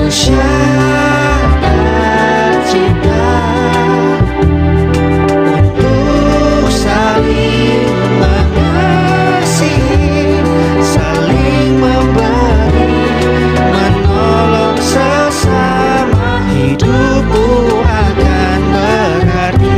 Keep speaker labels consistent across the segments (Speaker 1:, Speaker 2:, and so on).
Speaker 1: manusia tercipta untuk saling mengasihi, saling memberi, menolong sesama. Hidupmu akan berarti.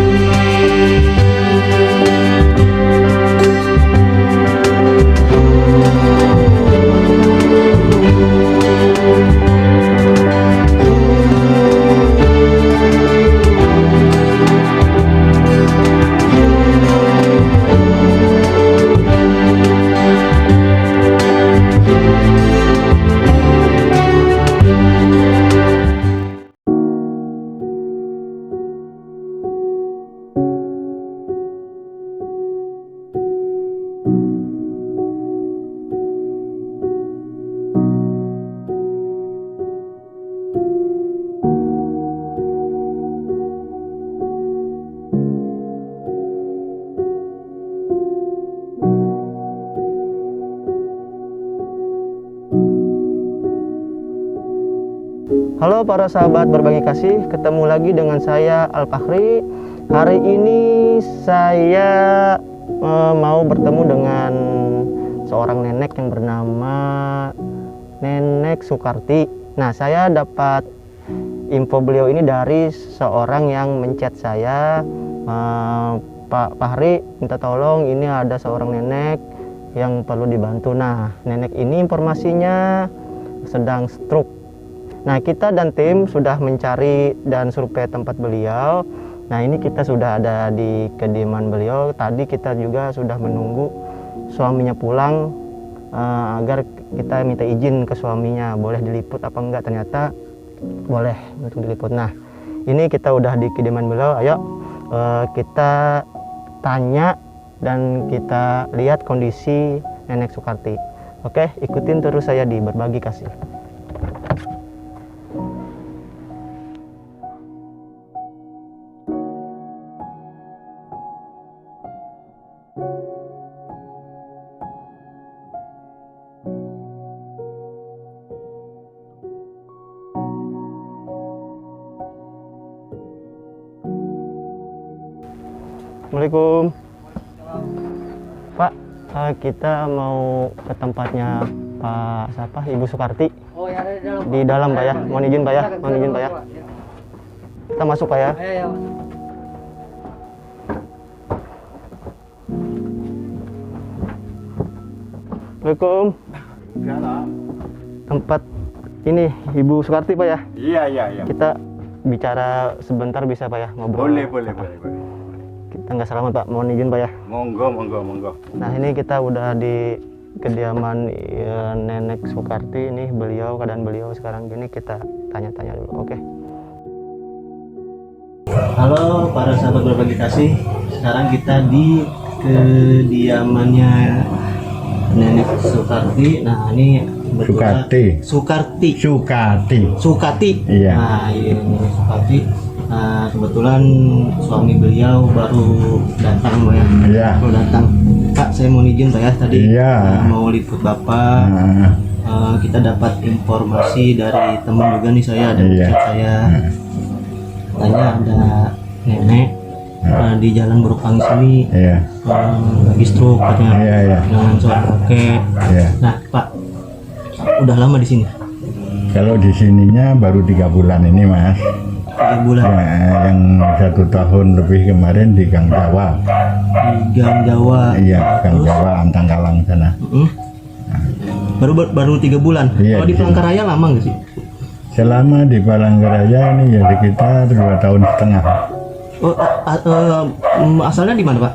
Speaker 2: Halo para sahabat berbagi kasih, ketemu lagi dengan saya Al-Fakhri. Hari ini saya mau bertemu dengan seorang nenek yang bernama Nenek Sukarti. Nah, saya dapat info beliau ini dari seorang yang menchat saya, Pak Fahri, minta tolong, ini ada seorang nenek yang perlu dibantu. Nah, nenek ini informasinya sedang stroke. Nah, kita dan tim sudah mencari dan survei tempat beliau. Nah, ini kita sudah ada di kediaman beliau. Tadi kita juga sudah menunggu suaminya pulang agar kita minta izin ke suaminya, boleh diliput apa enggak. Ternyata boleh untuk diliput. Nah, ini kita udah di kediaman beliau. Ayo kita tanya dan kita lihat kondisi Nenek Sukarti. Oke, ikutin terus saya di Berbagi Kasih. Assalamualaikum Pak, kita mau ke tempatnya Pak siapa, Ibu Sukarti.
Speaker 3: Oh ya, ada di dalam.
Speaker 2: Di dalam Pak ya, mohon izin Pak ya, mohon izin Pak ya. Kita masuk Pak ya.
Speaker 3: Ayo.
Speaker 2: Assalamualaikum. Tempat ini Ibu Sukarti Pak ya.
Speaker 4: Iya.
Speaker 2: Kita bicara sebentar bisa Pak ya, ngobrol.
Speaker 4: Boleh.
Speaker 2: Kita nggak salaman Pak, mohon izin Pak ya.
Speaker 4: Monggo.
Speaker 2: Nah, ini kita udah di kediaman Nenek Sukarti. Ini beliau, keadaan beliau sekarang gini, kita tanya-tanya dulu. Oke. Halo para sahabat berbagi kasih. Sekarang kita di kediamannya Nenek Sukarti. Nah, ini Sukarti.
Speaker 4: Iya.
Speaker 2: Nah, ini Nenek Sukarti. Nah, kebetulan suami beliau baru datang Pak ya.
Speaker 4: Iya.
Speaker 2: Baru datang. Pak, saya mau izin Pak ya tadi.
Speaker 4: Iya.
Speaker 2: Mau liput Bapak. Kita dapat informasi dari teman juga nih, saya ada
Speaker 4: Iya.
Speaker 2: chat saya. Tanya ada nenek di Jalan Burukang sini.
Speaker 4: Iya.
Speaker 2: Lagi stroke katanya.
Speaker 4: Iya.
Speaker 2: Dengan suara roket.
Speaker 4: Iya.
Speaker 2: Nah, Pak, udah lama di sini?
Speaker 4: Kalau di sininya baru 3 bulan ini Mas.
Speaker 2: 3 bulan.
Speaker 4: Ya, yang 1 tahun lebih kemarin di Gang Jawa.
Speaker 2: Di Gang Jawa.
Speaker 4: Iya, Gang Jawa Antangkalang sana.
Speaker 2: Baru 3 bulan.
Speaker 4: Iya,
Speaker 2: Kalau di
Speaker 4: di sini.
Speaker 2: Palangkaraya lama nggak sih?
Speaker 4: Selama di Palangkaraya ini ya sekitar 2 tahun setengah.
Speaker 2: Oh, asalnya di mana Pak?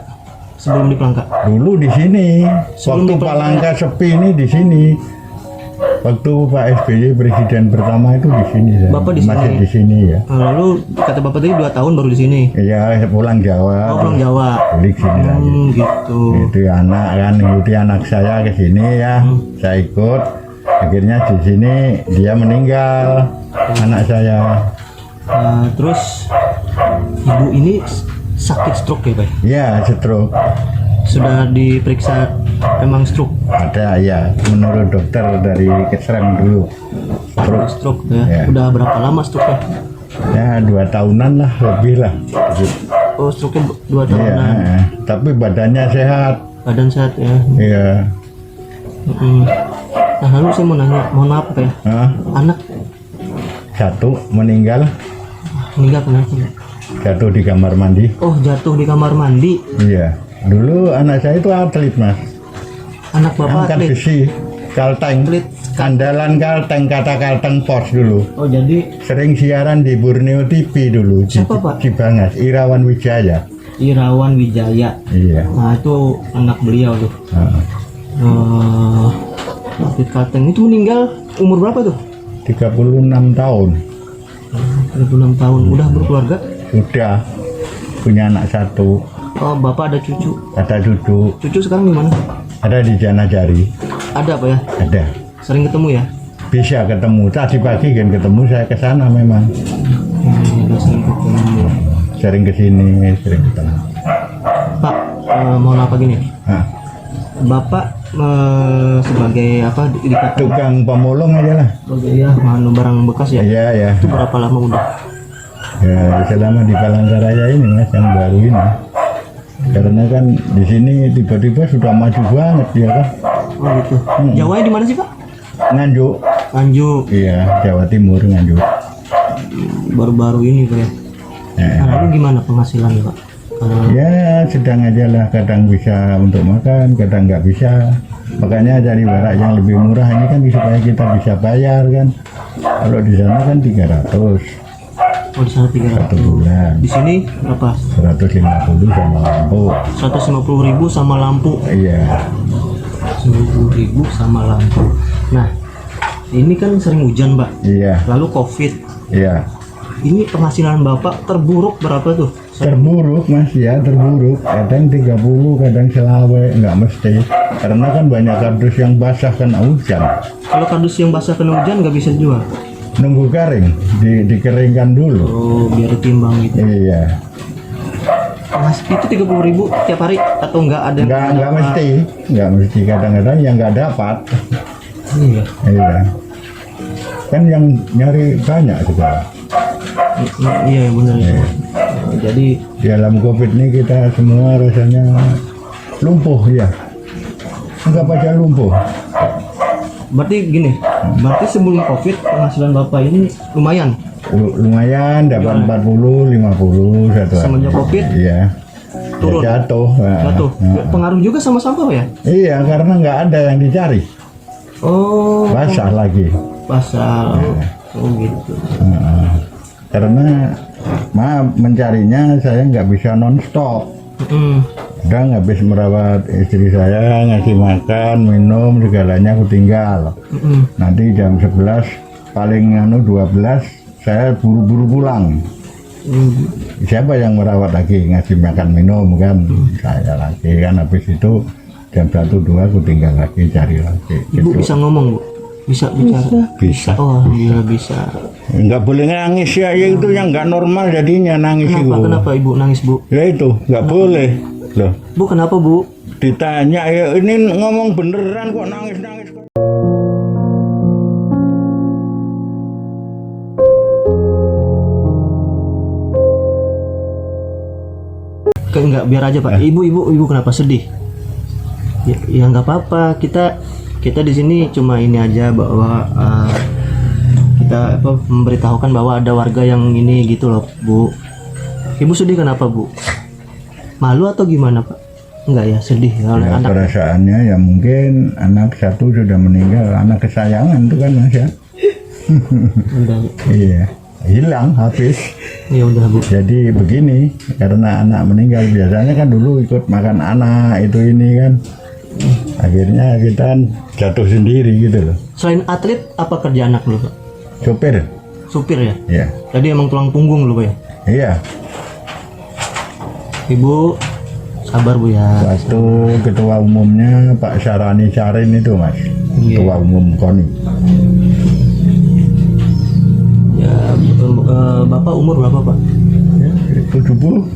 Speaker 2: Sebelum di Palangka?
Speaker 4: Dulu di sini.
Speaker 2: Sebelum
Speaker 4: Waktu
Speaker 2: di
Speaker 4: Palangka sepi ini di sini. Waktu Pak SBY presiden pertama itu di sini saya.
Speaker 2: Bapak di
Speaker 4: Masih
Speaker 2: sini?
Speaker 4: di sini ya.
Speaker 2: Lalu kata Bapak tadi 2 tahun baru di sini.
Speaker 4: Iya, pulang Jawa.
Speaker 2: Oh, pulang Jawa.
Speaker 4: Balik sini lagi.
Speaker 2: Gitu.
Speaker 4: Itu anak kan, ikuti anak saya ke sini ya. Saya ikut. Akhirnya di sini dia meninggal, anak saya.
Speaker 2: Terus ibu ini sakit stroke ya Pak?
Speaker 4: Ya, stroke.
Speaker 2: Sudah diperiksa emang stroke.
Speaker 4: Ada ya, menurut dokter dari Keserang dulu.
Speaker 2: Stroke ya.
Speaker 4: Ya.
Speaker 2: Udah berapa lama stroke-nya?
Speaker 4: Ya 2 tahunan lah, lebih lah.
Speaker 2: Oh, stroke-nya 2
Speaker 4: Iya,
Speaker 2: tahunan.
Speaker 4: tapi badannya sehat.
Speaker 2: Badan sehat ya.
Speaker 4: Iya.
Speaker 2: Nah, lalu saya mau nanya, mohon maaf Pak ya.
Speaker 4: Hah?
Speaker 2: Anak
Speaker 4: 1 meninggal,
Speaker 2: meninggal kenapa? Pak?
Speaker 4: jatuh di kamar mandi.
Speaker 2: Oh, jatuh di kamar mandi.
Speaker 4: Iya. Dulu anak saya itu atlet, Mas.
Speaker 2: Anak Bapak
Speaker 4: Angkat
Speaker 2: atlet.
Speaker 4: besi, kalteng.
Speaker 2: Atlet.
Speaker 4: Andalan kalteng, kata kalteng pos dulu.
Speaker 2: Oh, jadi
Speaker 4: Sering siaran di Borneo TV dulu.
Speaker 2: Siapa, Pak?
Speaker 4: Cibangas, Irawan Wijaya.
Speaker 2: Irawan Wijaya.
Speaker 4: Iya.
Speaker 2: Nah, itu anak beliau tuh.
Speaker 4: Heeh.
Speaker 2: Atlet Kalteng itu meninggal umur berapa tuh?
Speaker 4: 36 tahun.
Speaker 2: 36 tahun. Udah berkeluarga?
Speaker 4: Sudah punya anak 1.
Speaker 2: Oh, Bapak ada cucu.
Speaker 4: Ada cucu.
Speaker 2: Cucu sekarang di mana?
Speaker 4: Ada di Janajari.
Speaker 2: Ada Pak ya?
Speaker 4: Ada.
Speaker 2: Sering ketemu ya?
Speaker 4: Bisa ketemu. Tadi pagi kan ketemu, saya ke sana memang.
Speaker 2: Udah sering ketemu.
Speaker 4: Sering kesini, sering ketemu.
Speaker 2: Pak, mohon apa gini?
Speaker 4: Hah.
Speaker 2: Bapak sebagai apa dikatakan
Speaker 4: Tukang pemulung aja lah.
Speaker 2: sebagai ya barang bekas ya?
Speaker 4: Iya, ya.
Speaker 2: Itu berapa lama udah?
Speaker 4: Ya, selama di Palangkaraya ini, Mas, yang baru ini. Karena kan di sini tiba-tiba sudah maju banget ya kan.
Speaker 2: Oh gitu. Jawanya di mana sih Pak?
Speaker 4: Nganjuk.
Speaker 2: Nganjuk.
Speaker 4: Iya, Jawa Timur, Nganjuk.
Speaker 2: Baru-baru ini Pak ya.
Speaker 4: Ya.
Speaker 2: Nah, lalu gimana penghasilannya Pak?
Speaker 4: Ya sedang aja lah, kadang bisa untuk makan, kadang nggak bisa. Makanya cari barang yang lebih murah ini kan supaya kita bisa bayar kan. Kalau di sana kan 300
Speaker 2: Oh di sana 300.
Speaker 4: 1 bulan,
Speaker 2: Di sini berapa?
Speaker 4: 150 sama lampu.
Speaker 2: 150.000 sama lampu.
Speaker 4: Iya,
Speaker 2: 150.000 sama lampu. Nah, ini kan sering hujan Pak.
Speaker 4: iya,
Speaker 2: Lalu COVID.
Speaker 4: iya.
Speaker 2: Ini penghasilan Bapak terburuk berapa tuh?
Speaker 4: Terburuk, Mas, ya terburuk. Kadang 30, kadang selawe, nggak mesti. Karena kan banyak kardus yang basah kena hujan.
Speaker 2: Kalau kardus yang basah kena hujan nggak bisa jual.
Speaker 4: Nunggu kering, dikeringkan dulu.
Speaker 2: Oh, biar ditimbang gitu.
Speaker 4: Iya,
Speaker 2: Mas, itu 30.000 tiap hari atau enggak ada? yang
Speaker 4: nggak
Speaker 2: dapat?
Speaker 4: mesti, nggak mesti. Kadang-kadang yang nggak dapat.
Speaker 2: Iya.
Speaker 4: Iya. Kan yang nyari banyak sekarang.
Speaker 2: Iya benar ya. Jadi
Speaker 4: Di dalam COVID ini kita semua rasanya lumpuh ya. Anggap aja lumpuh.
Speaker 2: berarti gini, berarti sebelum COVID penghasilan Bapak ini lumayan.
Speaker 4: Lumayan dapat 40, 50 satu.
Speaker 2: Semenjak COVID?
Speaker 4: Iya.
Speaker 2: Turun.
Speaker 4: Ya, jatuh.
Speaker 2: Jatuh. Pengaruh juga sama sampah ya?
Speaker 4: Iya, karena nggak ada yang dicari.
Speaker 2: Oh,
Speaker 4: Basah lagi.
Speaker 2: pasal. Oh gitu.
Speaker 4: Karena maaf mencarinya saya nggak bisa non-stop. Kadang habis merawat istri saya, ngasih makan, minum, segalanya aku tinggal. Nanti jam 11, paling 12, saya buru-buru pulang. Siapa yang merawat lagi, ngasih makan, minum kan? Saya lagi kan, habis itu jam 1-2 aku tinggal lagi, cari lagi.
Speaker 2: Ibu
Speaker 4: Gitu.
Speaker 2: bisa ngomong, Bu? Bisa bicara?
Speaker 4: Bisa.
Speaker 2: Oh, iya bisa.
Speaker 4: Nggak boleh nangis ya, itu yang nggak normal jadinya nangis itu.
Speaker 2: Kenapa Ibu nangis, Bu?
Speaker 4: Ya itu, nggak boleh. Loh,
Speaker 2: Bu, kenapa, Bu?
Speaker 4: ditanya ya ini ngomong beneran kok nangis-nangis.
Speaker 2: Enggak, biar aja Pak. Ibu kenapa sedih? Ya nggak apa-apa. Kita di sini cuma ini aja bahwa kita memberitahukan bahwa ada warga yang ini gitu loh, Bu. Ibu sedih kenapa, Bu? Malu atau gimana, Pak? Enggak ya, sedih oleh
Speaker 4: Ya,
Speaker 2: anak.
Speaker 4: perasaannya ya mungkin anak satu sudah meninggal, anak kesayangan itu kan Mas ya.
Speaker 2: Udah.
Speaker 4: Iya, hilang habis.
Speaker 2: Ya udah, Bu.
Speaker 4: Jadi begini, karena anak meninggal biasanya kan dulu ikut makan anak itu ini kan. Akhirnya kita kan jatuh sendiri gitu loh.
Speaker 2: Selain atlet, apa kerja anak lu, Pak?
Speaker 4: Sopir.
Speaker 2: Supir ya?
Speaker 4: Iya.
Speaker 2: Tadi emang tulang punggung lu, Pak ya?
Speaker 4: Iya.
Speaker 2: Ibu sabar, Bu ya.
Speaker 4: Waktu ketua umumnya Pak Syarani Sarin itu Mas.
Speaker 2: Iya.
Speaker 4: Ketua umum KONI.
Speaker 2: Ya, Bapak umur berapa, Pak?
Speaker 4: Ya, 70.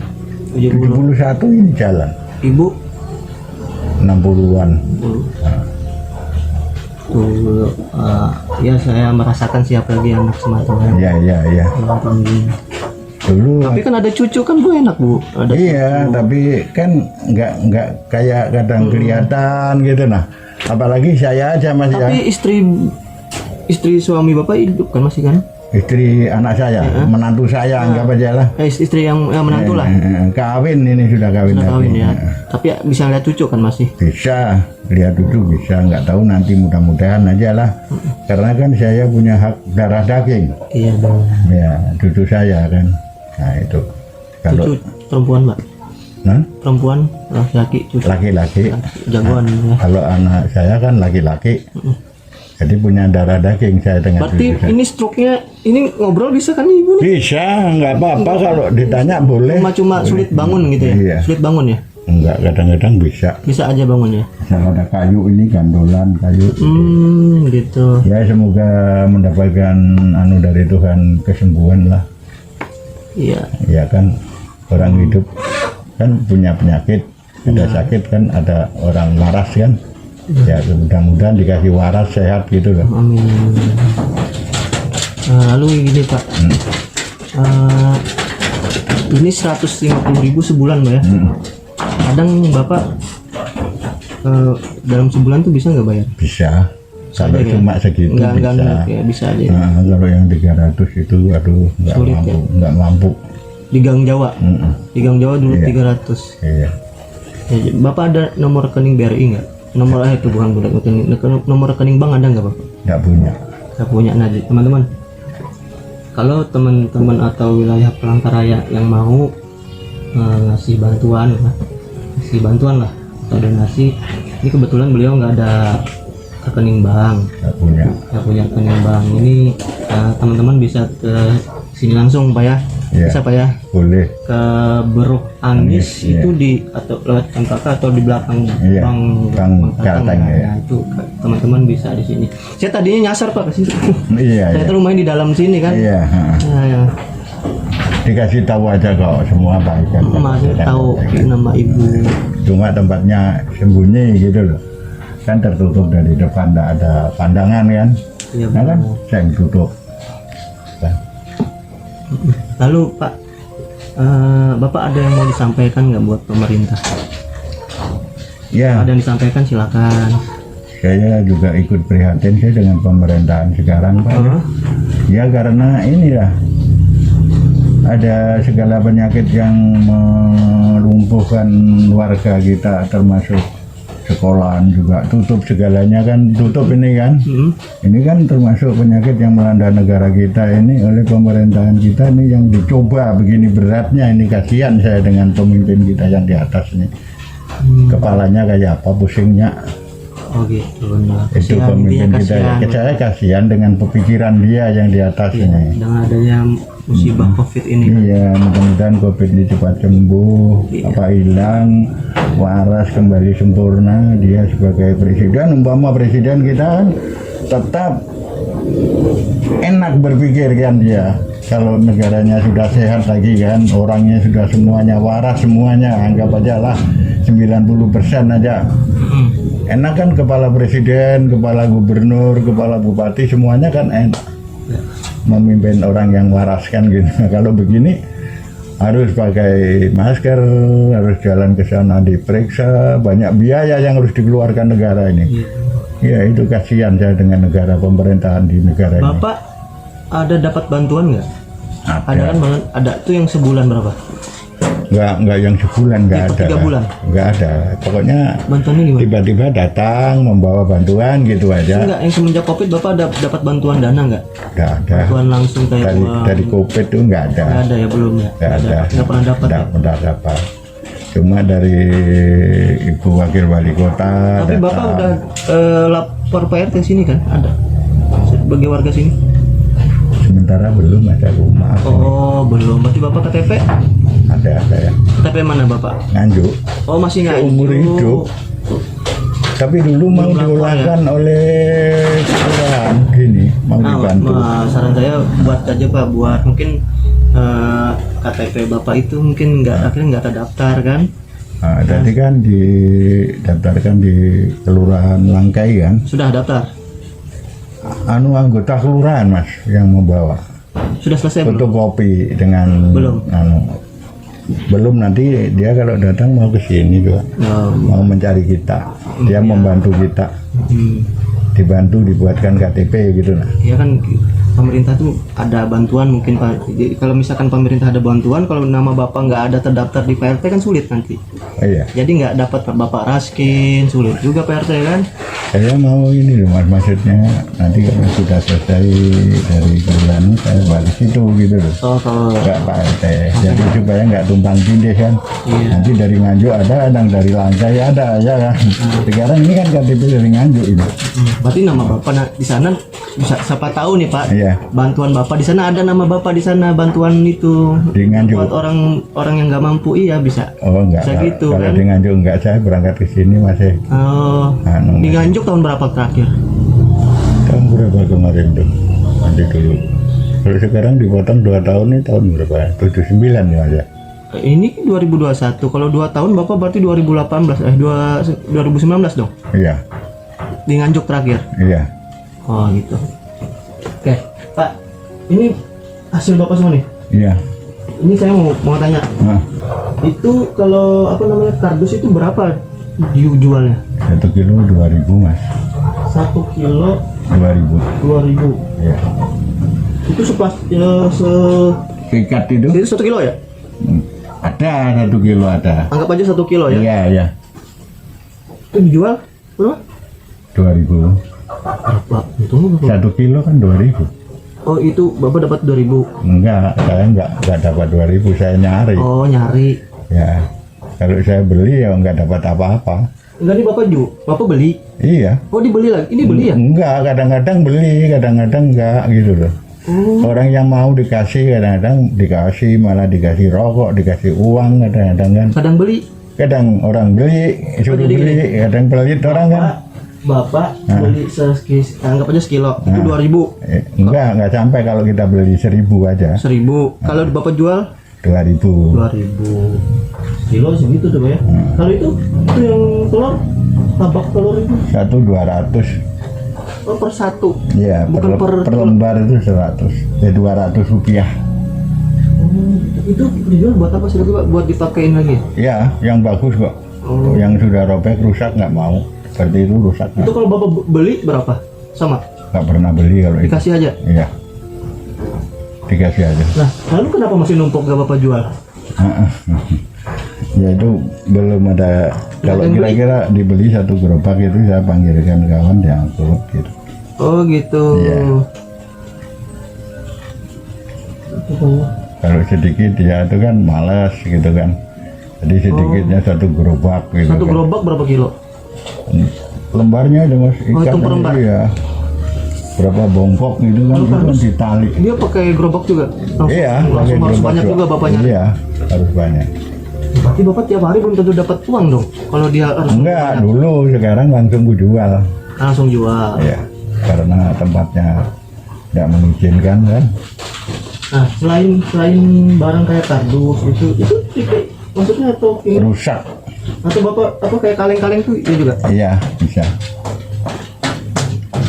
Speaker 2: 70.
Speaker 4: 71 ini jalan.
Speaker 2: Ibu
Speaker 4: 60. 60-an.
Speaker 2: Tuh, ya saya merasakan siapa lagi anak teman-teman.
Speaker 4: Iya. Dulu
Speaker 2: Tapi kan ada cucu kan Bu, enak Bu. Ada
Speaker 4: iya, tapi kan nggak kayak kadang kelihatan gitu nah. Apalagi saya aja Mas ya.
Speaker 2: Tapi istri suami Bapak hidup kan masih kan?
Speaker 4: Istri anak saya, menantu saya anggap aja lah.
Speaker 2: Istri yang menantu lah.
Speaker 4: Kawin ini sudah kawin.
Speaker 2: Sudah
Speaker 4: lagi.
Speaker 2: kawin ya. Tapi bisa lihat cucu kan masih?
Speaker 4: Bisa lihat cucu bisa, nggak tahu nanti mudah-mudahan aja lah. Karena kan saya punya hak darah daging.
Speaker 2: Iya dong.
Speaker 4: Ya cucu saya kan. Nah itu kalau
Speaker 2: Cucu perempuan Mbak?
Speaker 4: nah,
Speaker 2: Perempuan, laki-laki, cucu.
Speaker 4: laki-laki.
Speaker 2: Jagoan ya.
Speaker 4: Kalau anak saya kan laki-laki. Jadi punya darah daging saya dengan
Speaker 2: Berarti
Speaker 4: cucu saya.
Speaker 2: ini stroke-nya, ini ngobrol bisa kan Ibu?
Speaker 4: Bisa, nggak apa-apa kalau ditanya boleh.
Speaker 2: Cuma sulit bangun gitu ya?
Speaker 4: Iya.
Speaker 2: Sulit bangun ya?
Speaker 4: Enggak, kadang-kadang bisa.
Speaker 2: Bisa aja bangun ya?
Speaker 4: Kalau ada kayu ini gandolan kayu.
Speaker 2: Gitu.
Speaker 4: Ya semoga mendapatkan anu dari Tuhan kesembuhan lah.
Speaker 2: Iya.
Speaker 4: Ya kan orang hidup kan punya penyakit, ada sakit kan, ada orang waras kan. Ya mudah-mudahan dikasih waras sehat gitu loh.
Speaker 2: Amin. Lalu gini Pak, ini 150.000 sebulan Mbak ya. Kadang Bapak dalam sebulan tuh bisa nggak bayar?
Speaker 4: Bisa. Kalau
Speaker 2: ya?
Speaker 4: cuma segitu
Speaker 2: Enggak,
Speaker 4: bisa.
Speaker 2: ya bisa aja.
Speaker 4: Nah, kalau yang 300 itu aduh nggak
Speaker 2: Sulit,
Speaker 4: mampu,
Speaker 2: ya?
Speaker 4: nggak mampu.
Speaker 2: Di Gang Jawa. Di Gang Jawa dulu
Speaker 4: Iya.
Speaker 2: 300.
Speaker 4: Iya.
Speaker 2: Ya, Bapak ada nomor rekening BRI nggak? Nomor itu bukan rekening, nomor rekening bank ada nggak Bapak?
Speaker 4: Nggak punya.
Speaker 2: Nggak punya. Nah teman-teman, kalau teman-teman atau wilayah Palangkaraya yang mau ngasih bantuan lah atau donasi, ini kebetulan beliau nggak ada rekening bank,
Speaker 4: Nggak punya.
Speaker 2: rekening bank. Ini teman-teman bisa ke sini langsung Pak ya.
Speaker 4: Iya.
Speaker 2: Bisa Pak ya,
Speaker 4: Boleh.
Speaker 2: ke Beruk Anggis
Speaker 4: Iya.
Speaker 2: itu di atau lewat MKK atau di belakang
Speaker 4: Iya,
Speaker 2: Bang
Speaker 4: Kalteng,
Speaker 2: Kalteng.
Speaker 4: ya.
Speaker 2: Nah, itu teman-teman bisa di sini. Saya tadinya nyasar Pak ke situ.
Speaker 4: Iya.
Speaker 2: Saya
Speaker 4: Iya.
Speaker 2: tuh rumahnya di dalam sini kan.
Speaker 4: Iya.
Speaker 2: Nah, ya.
Speaker 4: Dikasih tahu aja kok semua baik kan.
Speaker 2: Masih tahu nama ibu.
Speaker 4: Cuma tempatnya sembunyi gitu loh. Kan tertutup dari depan, nggak ada pandangan kan.
Speaker 2: Iya
Speaker 4: Nah kan
Speaker 2: benar.
Speaker 4: saya yang tutup. Nah,
Speaker 2: Lalu Pak, Bapak ada yang mau disampaikan nggak buat pemerintah?
Speaker 4: ya
Speaker 2: Ada yang disampaikan silakan.
Speaker 4: saya juga ikut prihatin sih dengan pemerintahan sekarang Pak. Ya karena inilah ada segala penyakit yang melumpuhkan warga kita, termasuk sekolahan juga tutup, segalanya kan tutup ini kan. Ini kan termasuk penyakit yang melanda negara kita ini oleh pemerintahan kita ini yang dicoba begini beratnya ini. Kasihan saya dengan pemimpin kita yang di atas ini. Kepalanya kayak apa, pusingnya.
Speaker 2: Oh gitu benar.
Speaker 4: Itu
Speaker 2: Kasihan,
Speaker 4: pemimpin
Speaker 2: intinya
Speaker 4: kita ya.
Speaker 2: kasihan.
Speaker 4: Saya kasihan dengan pemikiran dia yang di atas ini.
Speaker 2: Dengan adanya musibah COVID ini.
Speaker 4: Iya, mudah-mudahan COVID ini cepat sembuh, apa hilang, waras kembali sempurna. Dia sebagai presiden, umpama presiden kita kan tetap enak berpikir kan dia. Kalau negaranya sudah sehat lagi kan, orangnya sudah semuanya waras semuanya, anggap aja lah 90% aja. Enak kan kepala presiden, kepala gubernur, kepala bupati semuanya kan enak. Memimpin orang yang waras kan gitu. Kalau begini harus pakai masker, harus jalan ke sana diperiksa, banyak biaya yang harus dikeluarkan negara ini. Ya itu kasihan saya dengan negara, pemerintahan di negara ini.
Speaker 2: Bapak ada dapat bantuan nggak? Ada
Speaker 4: Ada.
Speaker 2: kan ada tuh yang sebulan berapa?
Speaker 4: Enggak yang sebulan enggak ada.
Speaker 2: 3 bulan?
Speaker 4: Enggak ada. Pokoknya
Speaker 2: Bantuannya gimana?
Speaker 4: tiba-tiba datang membawa bantuan gitu aja.
Speaker 2: Enggak, yang semenjak COVID Bapak dapat bantuan dana nggak?
Speaker 4: Enggak ada.
Speaker 2: Bantuan langsung kayak
Speaker 4: Dari COVID itu enggak ada.
Speaker 2: nggak ada ya belum ya?
Speaker 4: Enggak ada.
Speaker 2: Nggak pernah dapat.
Speaker 4: Enggak
Speaker 2: Ya?
Speaker 4: pernah dapat. Cuma dari Ibu Wakil Wali Kota.
Speaker 2: Tapi
Speaker 4: datang.
Speaker 2: Bapak udah lapor PRT sini kan? Ada sebagai warga sini?
Speaker 4: Sementara belum ada rumah.
Speaker 2: Oh belum. Berarti Bapak KTP?
Speaker 4: Ada ya.
Speaker 2: KTP mana Bapak?
Speaker 4: Nganjuk.
Speaker 2: Oh masih nggak?
Speaker 4: Seumur hidup. Tapi dulu mau
Speaker 2: Belum lapor,
Speaker 4: diolahkan oleh kelurahan gini, mau dibantu.
Speaker 2: Saran saya buat aja Pak, buat mungkin KTP Bapak itu mungkin nggak akhirnya nggak terdaftar kan?
Speaker 4: Nah, tadi kan didaftarkan di Kelurahan Langkai kan.
Speaker 2: Sudah daftar?
Speaker 4: Anggota kelurahan mas yang membawa.
Speaker 2: Sudah selesai belum?
Speaker 4: Fotokopi dengan
Speaker 2: Belum.
Speaker 4: Belum, nanti dia kalau datang mau ke sini juga. Mau mencari kita. Dia membantu kita. Dibantu dibuatkan KTP gitu lah.
Speaker 2: Ya kan pemerintah tuh ada bantuan mungkin Pak. Jadi, kalau misalkan pemerintah ada bantuan, kalau nama Bapak nggak ada terdaftar di PRT kan sulit nanti.
Speaker 4: Oh, iya.
Speaker 2: Jadi nggak dapat Bapak Raskin, sulit juga PRT kan.
Speaker 4: Saya mau ini loh mas, maksudnya nanti kalau sudah selesai dari bulan saya balik situ gitu loh.
Speaker 2: Oh, kalau
Speaker 4: Nggak Pak RT. Jadi supaya nggak tumpang tindih kan.
Speaker 2: Iya.
Speaker 4: Nanti dari Nganjuk ada, yang dari Langkai ada ya kan. Sekarang ini kan KTP dari Nganjuk ini.
Speaker 2: berarti nama Bapak di sana bisa siapa tahu nih Pak.
Speaker 4: Iya.
Speaker 2: Bantuan Bapak di sana ada nama Bapak di sana, bantuan itu
Speaker 4: Di Nganjuk.
Speaker 2: buat orang yang nggak mampu, iya bisa.
Speaker 4: Oh enggak.
Speaker 2: Bisa gitu
Speaker 4: Kalau
Speaker 2: kan.
Speaker 4: di Nganjuk enggak, saya berangkat ke sini masih.
Speaker 2: Oh, di Nganjuk tahun berapa terakhir?
Speaker 4: Tahun berapa kemarin tuh? Nanti dulu. Kalau sekarang dipotong 2 tahun nih tahun berapa? 79 ya mas ya.
Speaker 2: Ini 2021. Kalau 2 tahun Bapak berarti 2019 dong.
Speaker 4: Iya.
Speaker 2: Di Nganjuk terakhir.
Speaker 4: Iya.
Speaker 2: Oh gitu. Oke, Pak. Ini hasil Bapak semua nih.
Speaker 4: Iya.
Speaker 2: Ini saya mau tanya.
Speaker 4: Nah,
Speaker 2: Itu kalau apa namanya kardus itu berapa jualnya?
Speaker 4: 1 kilo 2.000 mas.
Speaker 2: 1 kilo
Speaker 4: 2.000.
Speaker 2: 2.000.
Speaker 4: Iya.
Speaker 2: Itu sepas
Speaker 4: Pikat itu
Speaker 2: itu 1 kilo ya?
Speaker 4: ada 1 kilo ada.
Speaker 2: Anggap aja 1 kilo ya.
Speaker 4: Iya iya.
Speaker 2: Itu dijual berapa?
Speaker 4: 2.000.
Speaker 2: Berapa? Untung berapa?
Speaker 4: 1 kilo kan 2.000.
Speaker 2: Oh itu Bapak dapat 2.000.
Speaker 4: Enggak, saya enggak dapat 2.000, saya nyari.
Speaker 2: Oh nyari.
Speaker 4: Ya. Kalau saya beli ya enggak dapat apa-apa.
Speaker 2: Enggak nih Bapak beli.
Speaker 4: Iya.
Speaker 2: Oh dibeli lagi. Ini beli ya?
Speaker 4: Enggak, kadang-kadang beli, kadang-kadang enggak gitu loh. Orang yang mau dikasih kadang-kadang dikasih, malah dikasih rokok, dikasih uang kadang-kadang kan.
Speaker 2: Kadang beli.
Speaker 4: Kadang orang beli, suruh
Speaker 2: jadi
Speaker 4: beli, kadang pelit orang kan.
Speaker 2: Bapak beli anggap aja sekilo itu 2.000.
Speaker 4: Enggak sampai kalau kita beli 1.000 aja.
Speaker 2: 1.000. Kalau Bapak jual
Speaker 4: 2.000.
Speaker 2: 2.000. Kilo segitu tuh Pak ya. Kalau itu yang telur, tabak telur itu
Speaker 4: 1.200.
Speaker 2: oh per satu.
Speaker 4: Iya,
Speaker 2: Bukan
Speaker 4: per lembar itu 100. Ya 200 rupiah.
Speaker 2: Itu dijual buat apa sih Pak? Buat dipakein lagi?
Speaker 4: Ya, yang bagus kok.
Speaker 2: Oh.
Speaker 4: Yang sudah robek rusak nggak mau. Seperti itu rusak.
Speaker 2: Itu kalau Bapak beli berapa? Sama?
Speaker 4: Nggak pernah beli kalau itu.
Speaker 2: Dikasih aja?
Speaker 4: Iya. Dikasih aja.
Speaker 2: Nah, lalu kenapa masih numpuk gak Bapak jual?
Speaker 4: Ya itu belum ada. Kalau
Speaker 2: yang beli?
Speaker 4: kira-kira dibeli 1 gerobak itu saya panggilkan kawan diangkut gitu.
Speaker 2: Oh gitu.
Speaker 4: Iya. Kalau sedikit ya itu kan malas gitu kan. Jadi sedikitnya 1 gerobak gitu.
Speaker 2: 1
Speaker 4: kan.
Speaker 2: gerobak berapa kilo?
Speaker 4: Lembarnya ada mas.
Speaker 2: Oh, hitung per lembar?
Speaker 4: Ya. Berapa bongkok gitu kan, itu kan ditali.
Speaker 2: Dia pakai gerobak juga?
Speaker 4: Iya,
Speaker 2: langsung
Speaker 4: pakai
Speaker 2: harus
Speaker 4: gerobak
Speaker 2: banyak juga Bapaknya?
Speaker 4: Iya, harus banyak.
Speaker 2: Berarti Bapak tiap hari belum tentu dapat uang dong? Kalau dia harus
Speaker 4: Enggak,
Speaker 2: banyak.
Speaker 4: dulu sekarang langsung gue jual.
Speaker 2: Langsung jual.
Speaker 4: Iya, karena tempatnya tidak mengizinkan kan.
Speaker 2: Nah, selain barang kayak kardus itu maksudnya atau ini?
Speaker 4: Rusak.
Speaker 2: Atau Bapak apa kayak kaleng-kaleng tuh itu juga?
Speaker 4: Iya, bisa.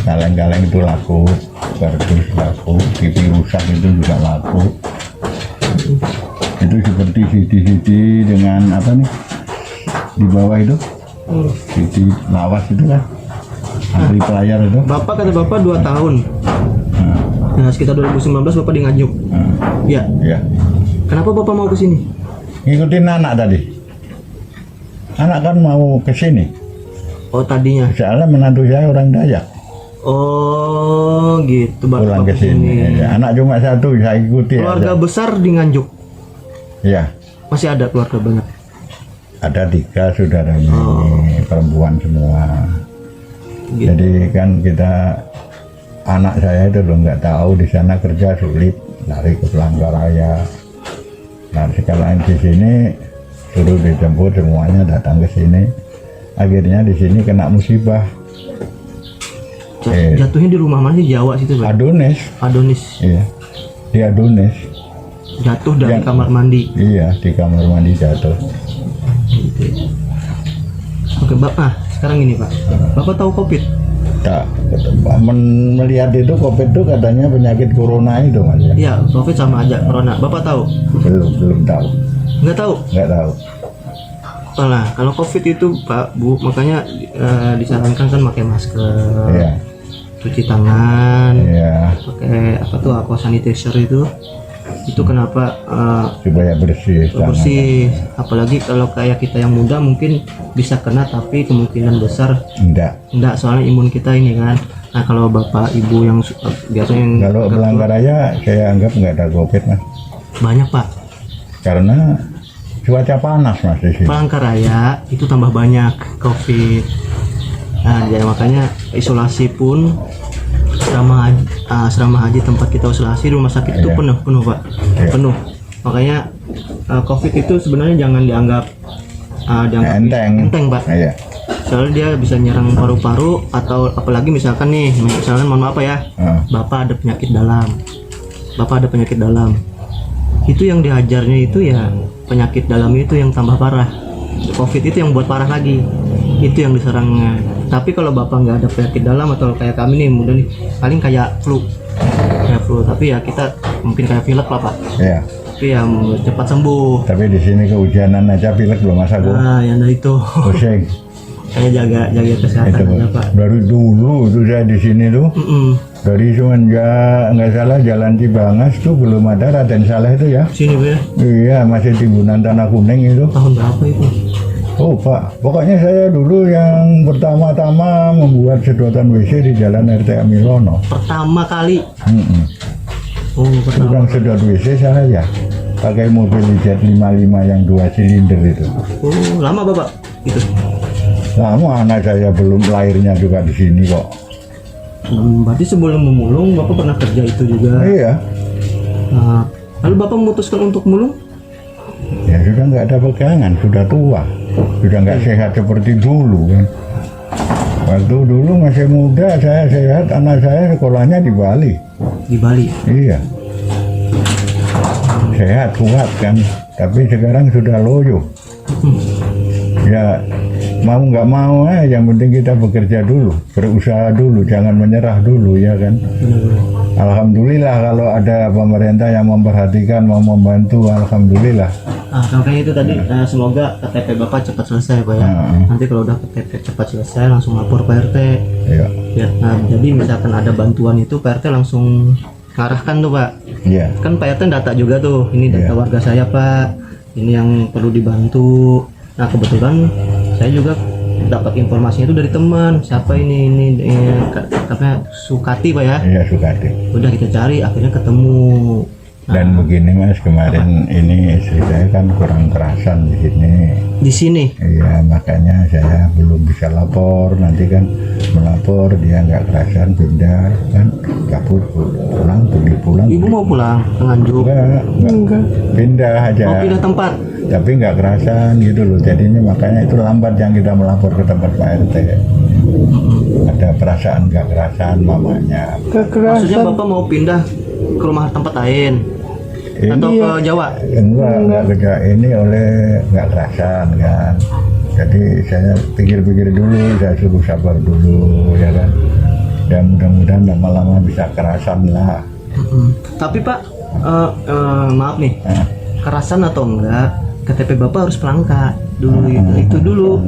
Speaker 4: Kaleng-kaleng itu laku, kardus laku, TV rusak itu juga laku. Itu seperti CD dengan apa nih di bawah itu CD lawas itu kan, antri pelayar itu.
Speaker 2: Bapak kata Bapak 2 tahun. Nah, sekitar 2019 Bapak di Nganjuk. Ya.
Speaker 4: Ya,
Speaker 2: Kenapa Bapak mau ke sini?
Speaker 4: ngikutin anak tadi. Anak kan mau ke sini.
Speaker 2: Oh, tadinya.
Speaker 4: Soalnya menantu saya orang Dayak.
Speaker 2: Oh, gitu
Speaker 4: Pulang ke sini. Ya, anak cuma 1 saya ikuti.
Speaker 2: Keluarga
Speaker 4: aja.
Speaker 2: besar di Nganjuk.
Speaker 4: Iya.
Speaker 2: Masih ada keluarga banyak.
Speaker 4: Ada 3 saudaranya, perempuan semua.
Speaker 2: Gitu.
Speaker 4: Jadi kan kita anak saya itu loh nggak tahu di sana kerja sulit, lari ke Palangkaraya. Nah sekarang di sini suruh dijemput semuanya datang ke sini. Akhirnya di sini kena musibah.
Speaker 2: Jatuhnya di rumah mana sih? Jawa situ Pak?
Speaker 4: Adonis.
Speaker 2: Adonis.
Speaker 4: Iya. Di Adonis.
Speaker 2: Jatuh dari
Speaker 4: Yang-
Speaker 2: kamar mandi.
Speaker 4: Iya di kamar mandi jatuh.
Speaker 2: Oke, Bapak. Sekarang ini, Pak. Bapak tahu COVID?
Speaker 4: Tak, melihat itu COVID itu katanya penyakit corona itu mas ya?
Speaker 2: Iya, COVID sama aja corona. Bapak tahu?
Speaker 4: Belum tahu.
Speaker 2: Nggak tahu?
Speaker 4: Nggak tahu.
Speaker 2: Nah, kalau COVID itu Pak Bu, makanya disarankan kan pakai masker,
Speaker 4: Iya.
Speaker 2: cuci tangan,
Speaker 4: Iya.
Speaker 2: pakai apa tuh aqua sanitizer itu kenapa
Speaker 4: Supaya bersih.
Speaker 2: bersih. Apalagi kalau kayak kita yang muda mungkin bisa kena, tapi kemungkinan besar
Speaker 4: Enggak.
Speaker 2: enggak, soalnya imun kita ini kan. Nah, kalau bapak ibu yang biasanya yang
Speaker 4: Kalau
Speaker 2: agak tua,
Speaker 4: Palangkaraya saya anggap nggak ada COVID mas.
Speaker 2: banyak Pak.
Speaker 4: Karena cuaca panas mas di sini.
Speaker 2: Palangkaraya itu tambah banyak COVID. Nah, jadi makanya isolasi pun asrama haji tempat kita isolasi, rumah sakit itu
Speaker 4: Iya.
Speaker 2: penuh Pak,
Speaker 4: Iya.
Speaker 2: penuh. Makanya COVID itu sebenarnya jangan dianggap enteng Pak.
Speaker 4: Iya.
Speaker 2: Soalnya dia bisa nyerang paru-paru, atau apalagi misalkan nih, misalkan mohon maaf ya, bapak ada penyakit dalam, itu yang dihajarnya itu ya penyakit dalam itu yang tambah parah. COVID itu yang buat parah lagi, itu yang diserangnya. Tapi kalau bapak nggak ada penyakit dalam, atau kayak kami nih muda nih, paling kayak flu, tapi ya kita mungkin kayak pilek lah Pak,
Speaker 4: Iya.
Speaker 2: tapi yang cepat sembuh.
Speaker 4: Tapi di sini kehujanan aja pilek belum masa gua.
Speaker 2: Nah, yang itu
Speaker 4: Pusing.
Speaker 2: saya jaga
Speaker 4: Itu
Speaker 2: kesehatan aja Pak.
Speaker 4: dari dulu tuh saya di sini tuh. Dari semenjak nggak salah Jalan Cibangas tuh belum ada Raden Saleh itu ya.
Speaker 2: Sini Pak ya.
Speaker 4: Iya, masih timbunan tanah kuning itu.
Speaker 2: Tahun berapa itu?
Speaker 4: Oh Pak, pokoknya saya dulu yang pertama-tama membuat sedotan WC di Jalan RT Milono.
Speaker 2: Pertama kali. Oh,
Speaker 4: Itu
Speaker 2: pertama.
Speaker 4: kan sedot WC saya pakai mobil Jet 55 yang 2 silinder itu.
Speaker 2: Oh, lama Bapak itu.
Speaker 4: Lama, anak saya belum lahirnya juga di sini kok.
Speaker 2: Berarti sebelum memulung Bapak pernah kerja itu juga.
Speaker 4: Iya,
Speaker 2: Nah, lalu Bapak memutuskan untuk mulung?
Speaker 4: ya sudah nggak ada pegangan, sudah tua, sudah nggak sehat seperti dulu kan. Waktu dulu masih muda saya sehat, anak saya sekolahnya di Bali.
Speaker 2: Di Bali.
Speaker 4: Iya, sehat kuat kan, tapi sekarang sudah loyo. Ya mau nggak mau yang penting kita bekerja dulu, berusaha dulu, jangan menyerah dulu ya kan.
Speaker 2: Benar-benar.
Speaker 4: Alhamdulillah kalau ada pemerintah yang memperhatikan, mau membantu, alhamdulillah.
Speaker 2: Nah, makanya itu tadi semoga KTP Bapak cepat selesai Pak ya. Nanti kalau udah KTP cepat selesai langsung lapor Pak RT.
Speaker 4: Iya.
Speaker 2: Ya, nah, jadi misalkan ada bantuan itu Pak RT langsung ngarahkan tuh Pak.
Speaker 4: Iya.
Speaker 2: Kan Pak RT data juga tuh, ini data
Speaker 4: Iya.
Speaker 2: warga saya Pak, ini yang perlu dibantu. Nah, kebetulan saya juga dapat informasinya itu dari teman, siapa ini katanya Sukati Pak ya.
Speaker 4: Iya Sukati.
Speaker 2: Udah kita cari, akhirnya ketemu.
Speaker 4: Dan begini mas, kemarin ini istri saya kan kurang kerasan di sini.
Speaker 2: Di sini.
Speaker 4: Iya, makanya saya belum bisa lapor. Nanti kan melapor dia nggak kerasan pindah kan, kabur pulang, pergi pulang.
Speaker 2: Ibu mau pulang ke Nganjuk?
Speaker 4: Enggak. Pindah aja.
Speaker 2: Mau pindah tempat?
Speaker 4: Tapi nggak kerasan gitu loh. Jadinya makanya itu lambat yang kita melapor ke tempat Pak RT. Ada perasaan nggak kerasan mamanya.
Speaker 2: Maksudnya Bapak mau pindah ke rumah tempat lain? Atau ke Jawa?
Speaker 4: Enggak kerja ini oleh nggak kerasan kan. Jadi saya pikir-pikir dulu, saya suruh sabar dulu ya kan. Dan mudah-mudahan lama-lama bisa kerasan lah.
Speaker 2: Tapi Pak, maaf nih, kerasan atau enggak, KTP Bapak harus pelangka dulu, itu dulu.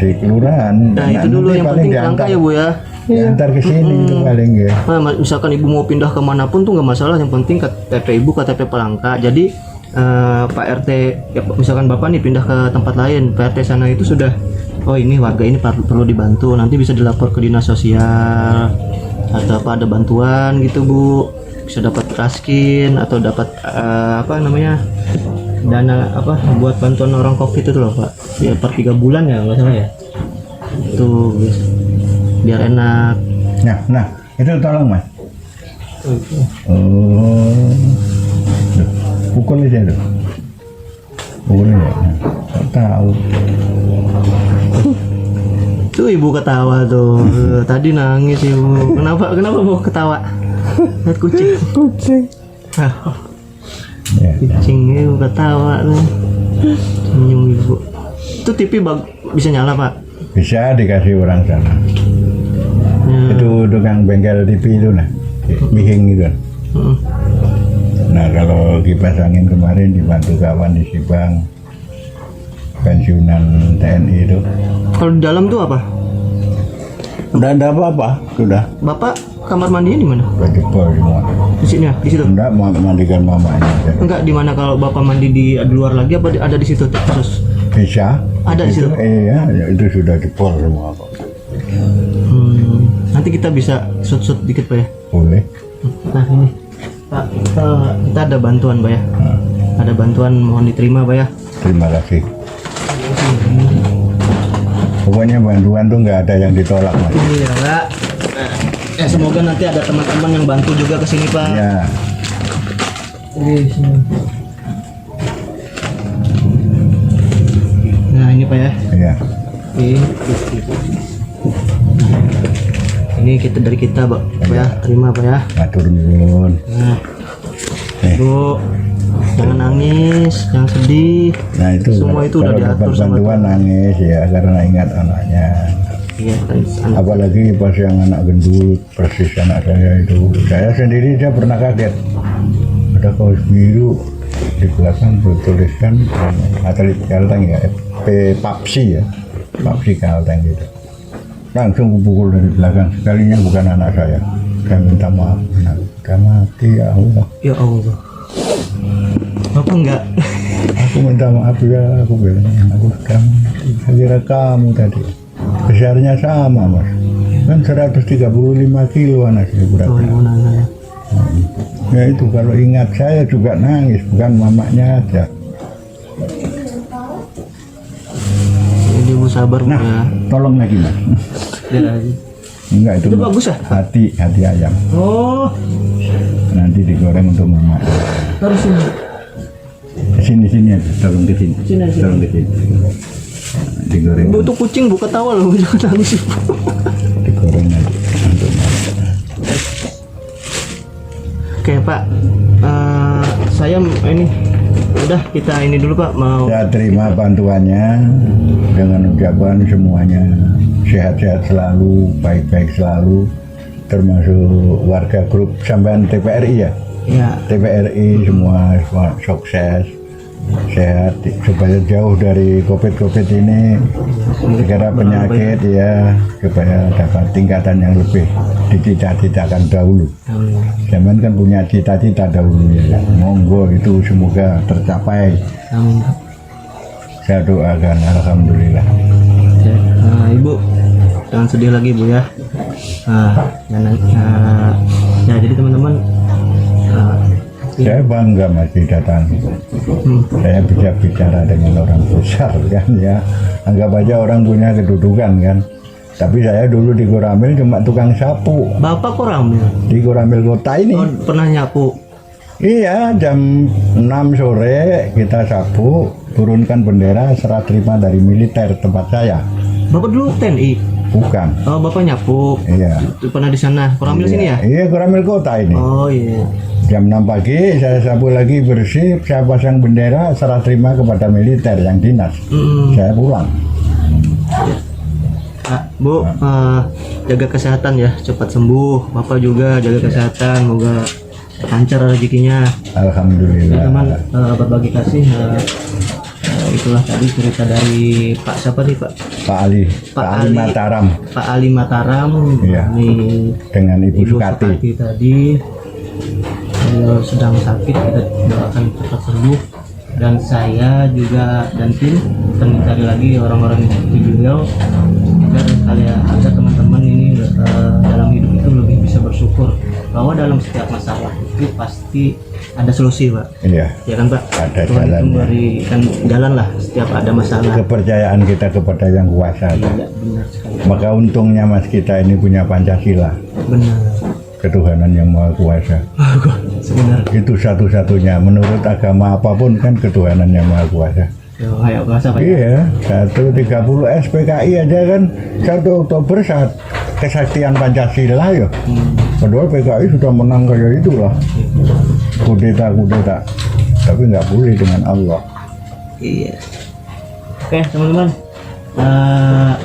Speaker 4: Di kelurahan.
Speaker 2: Nah itu dulu yang penting pelangka ya Bu ya.
Speaker 4: Diantar ke sini itu paling ya.
Speaker 2: Nah, misalkan Ibu mau pindah kemanapun tuh nggak masalah, yang penting KTP Ibu KTP pelangka. Jadi Pak RT, ya, misalkan Bapak nih pindah ke tempat lain, Pak RT sana itu sudah, oh ini warga ini perlu dibantu, nanti bisa dilapor ke dinas sosial atau apa ada bantuan gitu Bu, bisa dapat raskin atau dapat apa namanya dana apa buat bantuan orang COVID itu loh Pak, ya per 3 bulan ya nggak salah ya, itu biar enak.
Speaker 4: Nah itu tolong mas. Duh, pukul aja tuh. Pukul aja. Nah, tahu.
Speaker 2: Tuh Ibu ketawa tuh. Tadi nangis Ibu. Kenapa mau ketawa? Lihat kucing.
Speaker 4: Ya.
Speaker 2: Kucing Ibu ketawa tuh. Senyum Ibu. Itu TV bisa nyala Pak?
Speaker 4: Bisa dikasih orang sana.
Speaker 2: Ya.
Speaker 4: Itu tukang bengkel TV itu nah, Mihing itu. Nah kalau kipas angin kemarin dibantu kawan di Sibang, pensiunan TNI itu.
Speaker 2: Kalau di dalam tuh apa?
Speaker 4: Udah ada apa-apa, sudah.
Speaker 2: Bapak kamar mandinya di mana?
Speaker 4: Udah jebol semua.
Speaker 2: Di sini ya, di situ.
Speaker 4: Enggak mau mandikan mamanya.
Speaker 2: Enggak, di mana kalau Bapak mandi di luar lagi apa ada di situ khusus?
Speaker 4: Bisa.
Speaker 2: Ada di situ.
Speaker 4: Iya, itu sudah jebol semua kok.
Speaker 2: Nanti kita bisa shoot dikit Pak ya.
Speaker 4: Boleh.
Speaker 2: Nah ini Pak, kita ada bantuan Pak ya. Ada bantuan, mohon diterima Pak ya.
Speaker 4: Terima kasih. Pokoknya bantuan tuh nggak ada yang ditolak mas.
Speaker 2: Iya Pak. Ya semoga nanti ada teman-teman yang bantu juga ke sini Pak.
Speaker 4: Ya.
Speaker 2: Nah ini Pak ya.
Speaker 4: Iya.
Speaker 2: Ini kita dari kita Pak ya, terima Pak ya.
Speaker 4: Matur nuwun.
Speaker 2: Nah, Bu, jangan nangis, jangan sedih.
Speaker 4: Nah itu
Speaker 2: Semua itu udah
Speaker 4: kalau dapat
Speaker 2: diatur sama
Speaker 4: bantuan nangis ya karena ingat anaknya.
Speaker 2: Iya, kan.
Speaker 4: Apalagi pas yang anak gendut persis anak saya itu. Saya sendiri saya pernah kaget. Ada kaos biru di belakang bertuliskan atlet Kalteng ya, Papsi ya, Papsi Kalteng gitu. Langsung kupukul dari belakang, sekalinya bukan anak saya. Saya minta maaf, anak udah mati ya Allah.
Speaker 2: Ya Allah. Bapak enggak?
Speaker 4: Aku minta maaf ya, aku bilang aku sudah mati. Saya kira kamu tadi. Besarnya sama mas, kan 135 kilo anak saya berat.
Speaker 2: Oh, ibu nanya.
Speaker 4: Ya itu kalau ingat saya juga nangis, bukan mamaknya aja.
Speaker 2: Jadi ibu sabar Bu
Speaker 4: Nah,
Speaker 2: ya.
Speaker 4: tolong lagi mas.
Speaker 2: Ya.
Speaker 4: Enggak itu
Speaker 2: Itu
Speaker 4: Mas.
Speaker 2: bagus ya?
Speaker 4: Hati ayam.
Speaker 2: Oh,
Speaker 4: Nanti digoreng untuk mama.
Speaker 2: harus ini.
Speaker 4: Sini aja, tolong ke sini.
Speaker 2: Sini aja.
Speaker 4: Tolong ke sini. Digoreng.
Speaker 2: Bu tuh kucing Bu ketawa loh, jangan nangis Ibu.
Speaker 4: Digoreng aja untuk mama.
Speaker 2: Oke Pak, saya ini udah kita ini dulu Pak mau.
Speaker 4: Saya terima bantuannya dengan ucapan semuanya sehat-sehat selalu, baik-baik selalu, termasuk warga grup sampean TPRI ya.
Speaker 2: Ya.
Speaker 4: TPRI semua sukses, sehat supaya jauh dari COVID ini, segala penyakit ya, supaya dapat tingkatan yang lebih dicita-citakan dahulu. Zaman kan punya cita-cita dahulu ya, monggo itu semoga tercapai.
Speaker 2: Amin.
Speaker 4: Saya doakan, alhamdulillah.
Speaker 2: Oke. Nah, Ibu jangan sedih lagi Bu ya. Ya jadi teman-teman.
Speaker 4: Saya bangga masih datang. Saya bisa bicara dengan orang besar kan ya. Anggap aja orang punya kedudukan kan. Tapi saya dulu di Koramil cuma tukang sapu.
Speaker 2: Bapak kok ramil?
Speaker 4: Di Koramil kota ini.
Speaker 2: Oh, pernah nyapu?
Speaker 4: Iya, jam 6 sore kita sapu, turunkan bendera serah terima dari militer tempat saya.
Speaker 2: Bapak dulu TNI?
Speaker 4: Bukan.
Speaker 2: Oh, Bapak nyapu?
Speaker 4: Iya.
Speaker 2: Itu pernah di sana? Koramil sini ya?
Speaker 4: Iya, Koramil kota ini.
Speaker 2: Oh iya.
Speaker 4: Jam 6 pagi saya sapu lagi bersih, saya pasang bendera serah terima kepada militer yang dinas. Saya pulang.
Speaker 2: Bu, jaga kesehatan ya, cepat sembuh. Bapak juga jaga kesehatan, semoga lancar rezekinya.
Speaker 4: Alhamdulillah.
Speaker 2: Teman berbagi kasih. Itulah tadi cerita dari Pak siapa nih Pak?
Speaker 4: Pak Ali Mataram.
Speaker 2: Pak Ali Mataram.
Speaker 4: Iya.
Speaker 2: Ini
Speaker 4: Dengan Ibu Sukati.
Speaker 2: Tadi beliau sedang sakit, kita doakan cepat sembuh. Dan saya juga dan tim akan mencari lagi orang-orang yang seperti beliau agar teman-teman ini dalam hidup itu lebih bisa bersyukur bahwa dalam setiap masalah itu pasti ada solusi Pak.
Speaker 4: Iya.
Speaker 2: Ya kan Pak?
Speaker 4: Ada
Speaker 2: Tuhan itu
Speaker 4: jalannya.
Speaker 2: memberikan jalan lah setiap ada masalah.
Speaker 4: Kepercayaan kita kepada yang kuasa.
Speaker 2: Iya benar sekali.
Speaker 4: Maka untungnya mas kita ini punya Pancasila.
Speaker 2: Benar.
Speaker 4: Ketuhanan yang Maha Kuasa.
Speaker 2: Sebenarnya.
Speaker 4: Itu satu-satunya. Menurut agama apapun kan ketuhanan yang Maha Kuasa.
Speaker 2: Ayo kuasa Pak.
Speaker 4: Iya, 130 SPKI aja kan 1 Oktober saat kesaktian Pancasila ya. Padahal PKI sudah menang kayak itulah. Kudeta. Tapi nggak boleh dengan Allah.
Speaker 2: Iya. Oke teman-teman,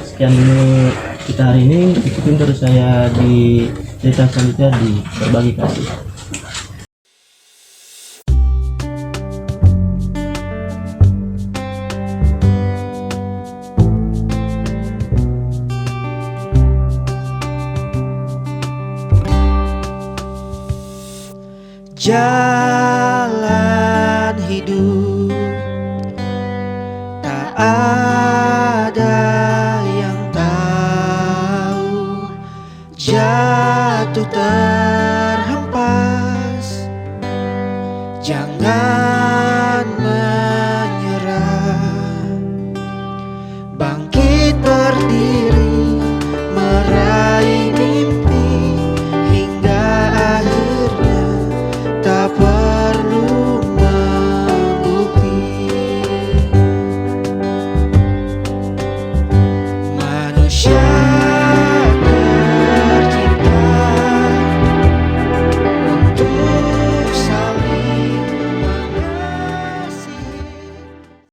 Speaker 2: sekian dulu kita hari ini. Ikutin terus saya di cerita selanjutnya di Berbagi Kasih.
Speaker 1: Jalan hidup tak ada yang tahu, jatuh terhempas, jangan